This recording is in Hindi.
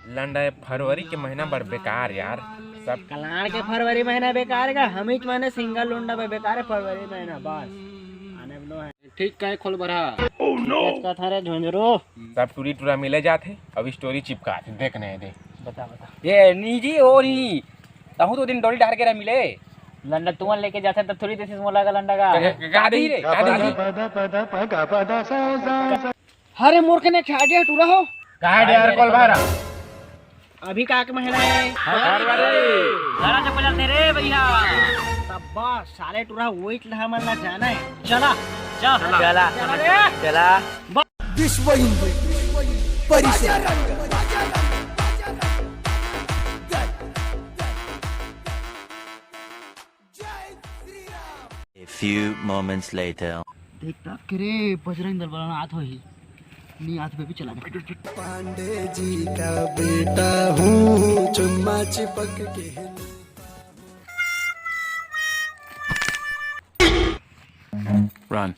लंडा फरवरी के महीना बड़ बेकार यार। सब कल्याण के फरवरी महीना बेकार का, हम ही माने सिंगल लुंडा पे बेकार है फरवरी महीना बस। आने बनो है ठीक कहे खोल बरा। ओह नो का थारे झुंझरो सब टूरी टूरा मिले जाते। अब स्टोरी चिपका थे देखने दे। बता बता ये निजी हो नहीं तहु तो दिन डोरी ढार के मिले लंडा तुम लेके जाते तब थोड़ी देसी मोला का लंडा का गाड़ी रे अरे मूर्ख ने छाड़िया टूरा हो काहे यार कॉल बारा अभी का के महीना है घरा से बजाते रे भैया तब बस सारे टूरा वही हमन ना जाना है। चला चला चला विश्व Hindu Parishad. A few moments later. देखता करे बजरंग दल वाला हाथ हो ही नहीं हाथ पे भी चला गया। पांडे जी का बेटा हूँ चुम्मा चिपक के Run.